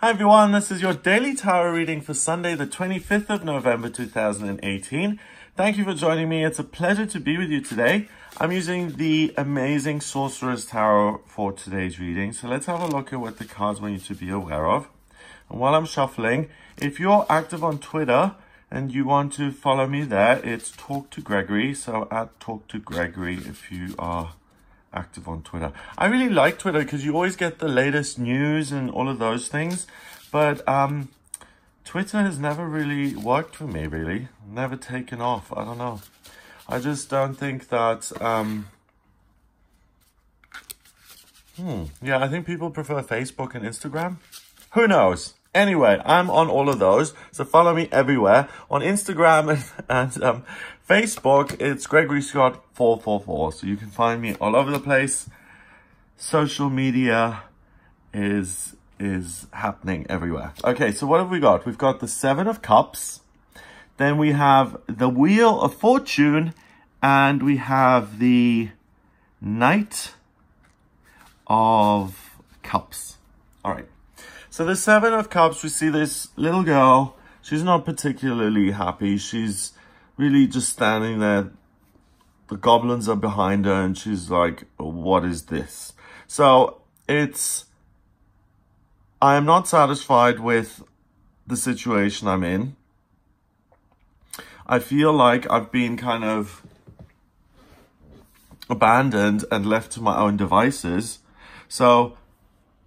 Hi everyone, this is your daily tarot reading for Sunday, the 25th of November 2018. Thank you for joining me. It's a pleasure to be with you today. I'm using the amazing Sorcerer's Tarot for today's reading. So let's have a look at what the cards want you to be aware of. And while I'm shuffling, if you're active on Twitter and you want to follow me there, it's Talk to Gregory. So at Talk to Gregory if you are active on Twitter. I really like Twitter because you always get the latest news and all of those things. But Twitter has never really worked for me, really. Never taken off. I don't know. I just don't think that... Yeah, I think people prefer Facebook and Instagram. Who knows? Anyway, I'm on all of those, so follow me everywhere. On Instagram and Facebook, it's Gregory Scott 444. So you can find me all over the place. Social media is happening everywhere. Okay, so what have we got? We've got the Seven of Cups. Then we have the Wheel of Fortune. And we have the Knight of Cups. All right. So the Seven of Cups, we see this little girl. She's not particularly happy. She's really just standing there. The goblins are behind her and she's like, what is this? So I am not satisfied with the situation I'm in. I feel like I've been kind of abandoned and left to my own devices. So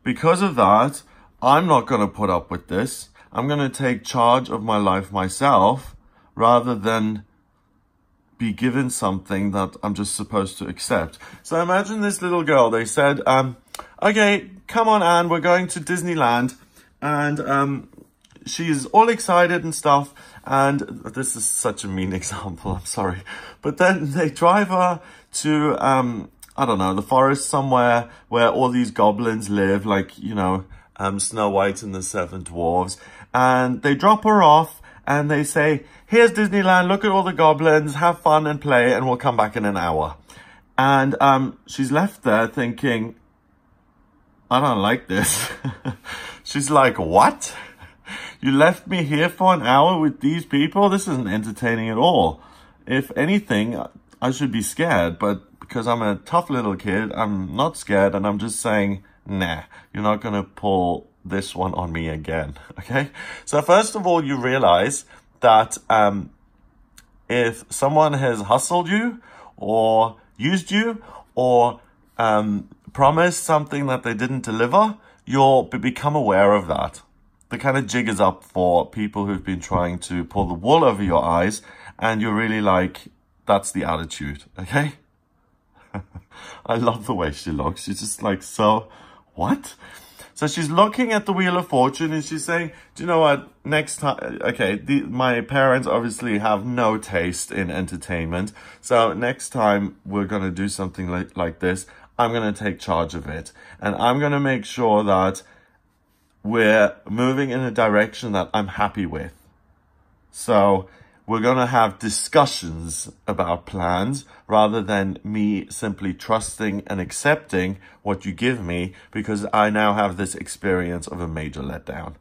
because of that, I'm not going to put up with this. I'm going to take charge of my life myself rather than be given something that I'm just supposed to accept. So imagine this little girl. They said, okay, come on, Anne, we're going to Disneyland. And she's all excited and stuff. And this is such a mean example, I'm sorry. But then they drive her to, I don't know, the forest somewhere where all these goblins live, like, you know, Snow White and the Seven Dwarves. And they drop her off and they say, here's Disneyland, look at all the goblins, have fun and play, and we'll come back in an hour. And she's left there thinking, I don't like this. She's like, what? You left me here for an hour with these people? This isn't entertaining at all. If anything, I should be scared, but because I'm a tough little kid, I'm not scared, and I'm just saying, nah, you're not going to pull this one on me again, okay? So first of all, you realize that if someone has hustled you or used you or promised something that they didn't deliver, you'll become aware of that. The kind of jig is up for people who've been trying to pull the wool over your eyes, and you're really like, that's the attitude, okay? I love the way she looks. She's just like, so, what? So she's looking at the Wheel of Fortune and she's saying, do you know what, next time, okay, my parents obviously have no taste in entertainment. So next time we're going to do something like this, I'm going to take charge of it. And I'm going to make sure that we're moving in a direction that I'm happy with. So we're going to have discussions about plans rather than me simply trusting and accepting what you give me because I now have this experience of a major letdown.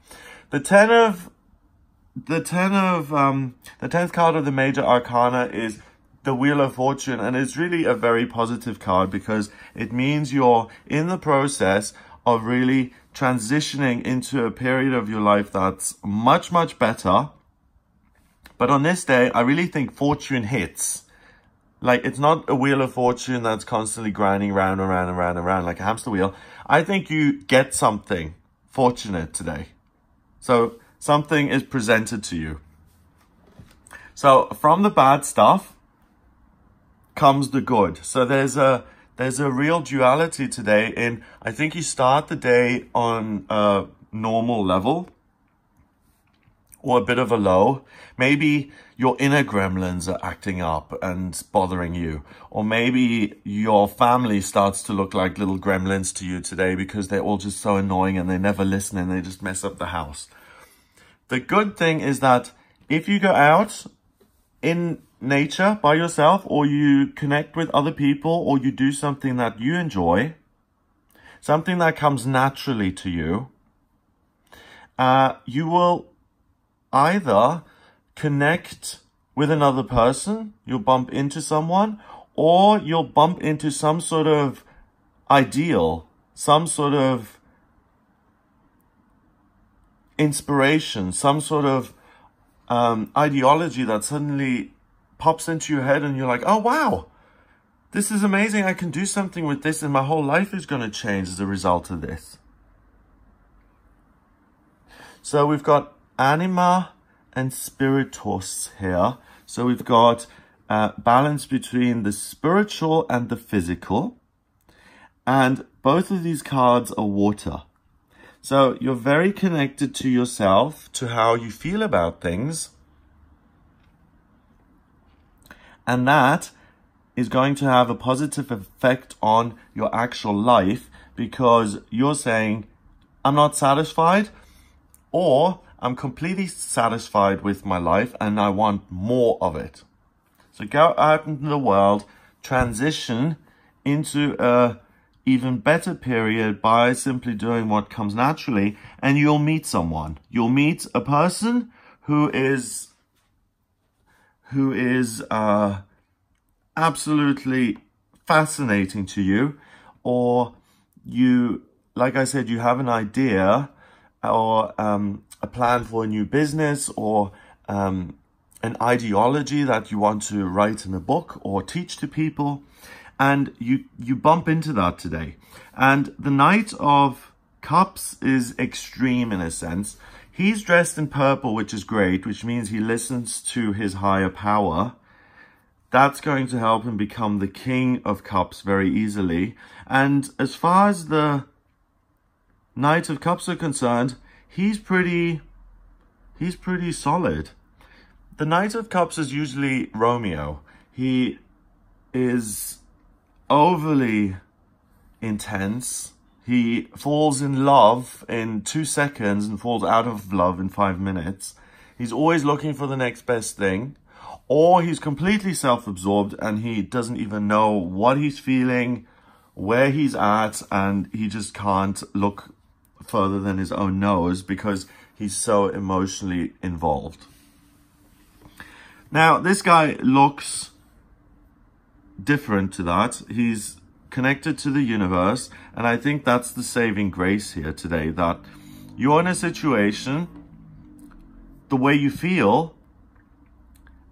The 10th card of the Major Arcana is the Wheel of Fortune, and it's really a very positive card because it means you're in the process of really transitioning into a period of your life that's much, much better. But on this day, I really think fortune hits. Like, it's not a Wheel of Fortune that's constantly grinding round and round and round and round like a hamster wheel. I think you get something fortunate today. So something is presented to you. So from the bad stuff comes the good. So there's a real duality today in, I think you start the day on a normal level or a bit of a low. Maybe your inner gremlins are acting up and bothering you. Or maybe your family starts to look like little gremlins to you today because they're all just so annoying and they never listen and they just mess up the house. The good thing is that if you go out in nature by yourself, or you connect with other people, or you do something that you enjoy, something that comes naturally to you, you will either connect with another person, you'll bump into someone, or you'll bump into some sort of ideal, some sort of inspiration, some sort of ideology that suddenly pops into your head and you're like, oh wow, this is amazing, I can do something with this and my whole life is going to change as a result of this. So we've got anima and spiritus here. So we've got balance between the spiritual and the physical. And both of these cards are water. So you're very connected to yourself, to how you feel about things. And that is going to have a positive effect on your actual life, because you're saying, I'm not satisfied, or I'm completely satisfied with my life and I want more of it. So go out into the world, transition into a even better period by simply doing what comes naturally, and you'll meet someone. You'll meet a person who is absolutely fascinating to you, or you, like I said, you have an idea or a plan for a new business, or an ideology that you want to write in a book or teach to people, and you bump into that today. And the Knight of Cups is extreme in a sense. He's dressed in purple, which is great, which means he listens to his higher power. That's going to help him become the King of Cups very easily. And as far as the Knight of Cups are concerned, he's pretty solid. The Knight of Cups is usually Romeo. He is overly intense. He falls in love in 2 seconds and falls out of love in 5 minutes. He's always looking for the next best thing. Or he's completely self-absorbed and he doesn't even know what he's feeling, where he's at, and he just can't look further than his own nose because he's so emotionally involved. Now, this guy looks different to that. He's connected to the universe, and I think that's the saving grace here today, that you're in a situation, the way you feel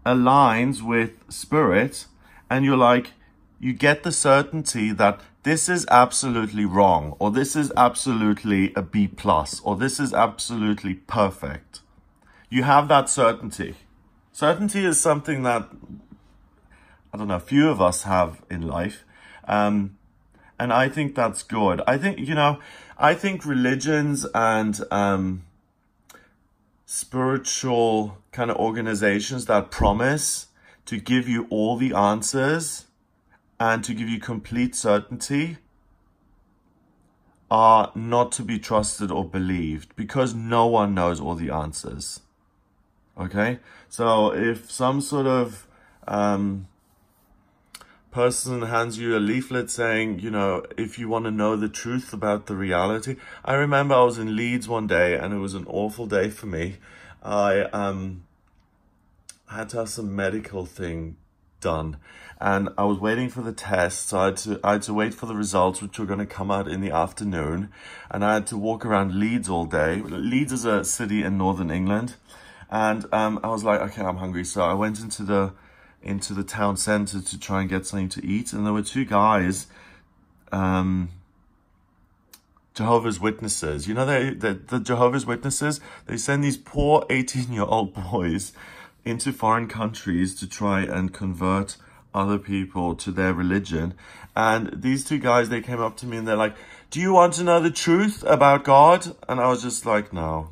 aligns with spirit, and you're like, you get the certainty that this is absolutely wrong, or this is absolutely a B+, or this is absolutely perfect. You have that certainty. Certainty is something that, I don't know, few of us have in life. And I think that's good. I think religions and spiritual kind of organizations that promise to give you all the answers and to give you complete certainty are not to be trusted or believed, because no one knows all the answers. Okay? So if some sort of person hands you a leaflet saying, you know, if you want to know the truth about the reality. I remember I was in Leeds one day and it was an awful day for me. I had to have some medical thing done, and I was waiting for the test, so I had to wait for the results, which were going to come out in the afternoon, and I had to walk around Leeds all day. Leeds is a city in northern England, and I was like, okay, I'm hungry, so I went into the town centre to try and get something to eat, and there were two guys, Jehovah's Witnesses. You know, the Jehovah's Witnesses, they send these poor 18-year-old boys into foreign countries to try and convert other people to their religion. And these two guys, they came up to me and they're like, do you want to know the truth about God? And I was just like, no.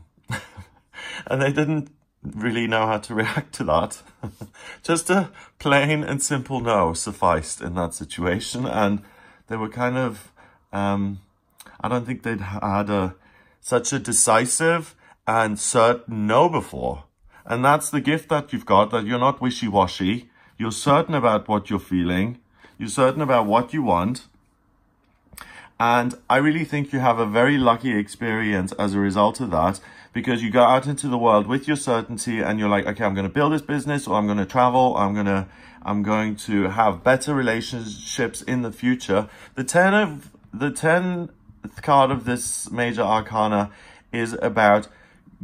And they didn't really know how to react to that. Just a plain and simple no sufficed in that situation. And they were kind of, I don't think they'd had such a decisive and certain no before. And that's the gift that you've got, that you're not wishy-washy. You're certain about what you're feeling. You're certain about what you want. And I really think you have a very lucky experience as a result of that, because you go out into the world with your certainty and you're like, okay, I'm going to build this business, or I'm going to travel, I'm going to have better relationships in the future. The 10th card of this major arcana is about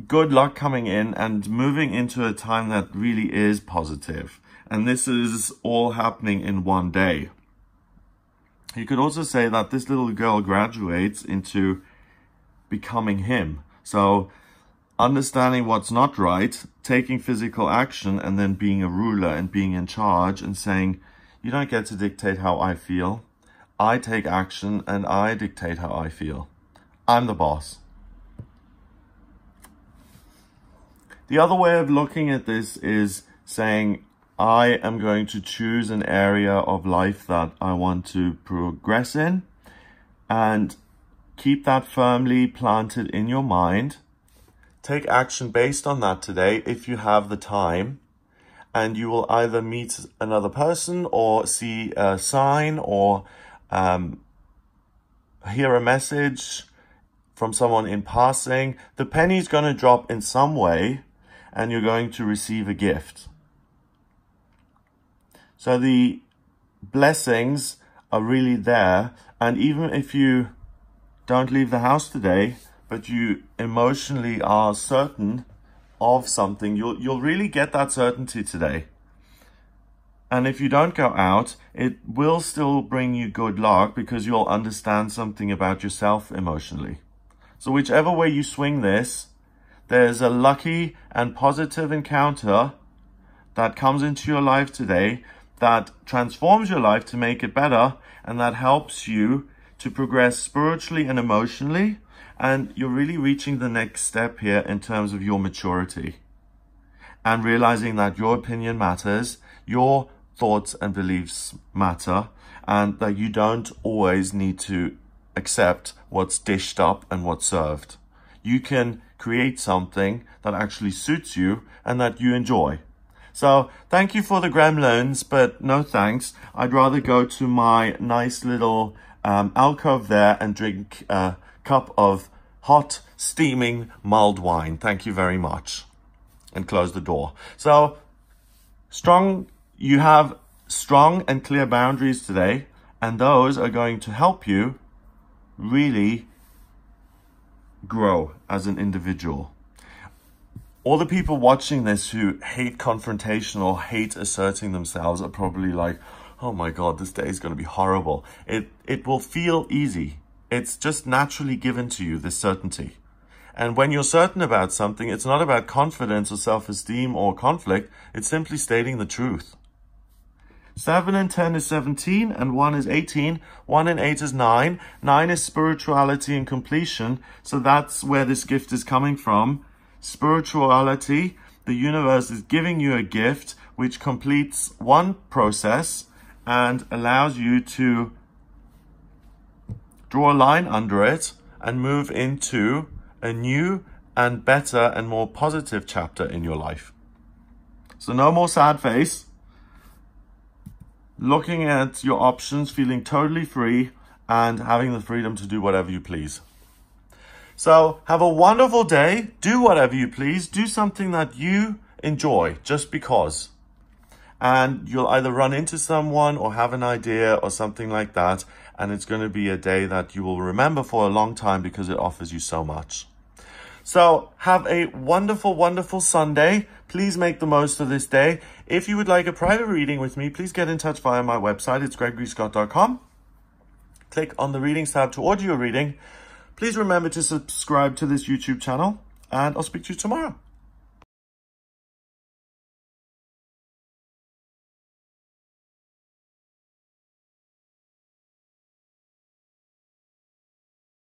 good luck coming in and moving into a time that really is positive. And this is all happening in one day. You could also say that this little girl graduates into becoming him. So understanding what's not right, taking physical action, and then being a ruler and being in charge and saying, you don't get to dictate how I feel. I take action and I dictate how I feel. I'm the boss. The other way of looking at this is saying, I am going to choose an area of life that I want to progress in, and keep that firmly planted in your mind. Take action based on that today if you have the time, and you will either meet another person or see a sign or hear a message from someone in passing. The penny's going to drop in some way and you're going to receive a gift. So the blessings are really there. And even if you don't leave the house today, but you emotionally are certain of something, you'll really get that certainty today. And if you don't go out, it will still bring you good luck because you'll understand something about yourself emotionally. So whichever way you swing this, there's a lucky and positive encounter that comes into your life today that transforms your life to make it better, and that helps you to progress spiritually and emotionally. And you're really reaching the next step here in terms of your maturity and realizing that your opinion matters, your thoughts and beliefs matter, and that you don't always need to accept what's dished up and what's served. You can create something that actually suits you and that you enjoy. So thank you for the gremlins, but no thanks. I'd rather go to my nice little alcove there and drink a cup of hot, steaming, mulled wine. Thank you very much. And close the door. So you have strong and clear boundaries today, and those are going to help you really grow as an individual. All the people watching this who hate confrontation or hate asserting themselves are probably like, oh my God, this day is going to be horrible. It will feel easy. It's just naturally given to you, this certainty. And when you're certain about something, it's not about confidence or self-esteem or conflict. It's simply stating the truth. 7 and 10 is 17, and 1 is 18. 1 and 8 is 9. 9 is spirituality and completion. So that's where this gift is coming from. Spirituality, the universe is giving you a gift which completes one process and allows you to draw a line under it and move into a new and better and more positive chapter in your life. So no more sad face. Looking at your options, feeling totally free, and having the freedom to do whatever you please. So have a wonderful day. Do whatever you please. Do something that you enjoy just because. And you'll either run into someone or have an idea or something like that. And it's going to be a day that you will remember for a long time because it offers you so much. So have a wonderful, wonderful Sunday. Please make the most of this day. If you would like a private reading with me, please get in touch via my website. It's gregoryscott.com. Click on the readings tab to order your reading. Please remember to subscribe to this YouTube channel, and I'll speak to you tomorrow.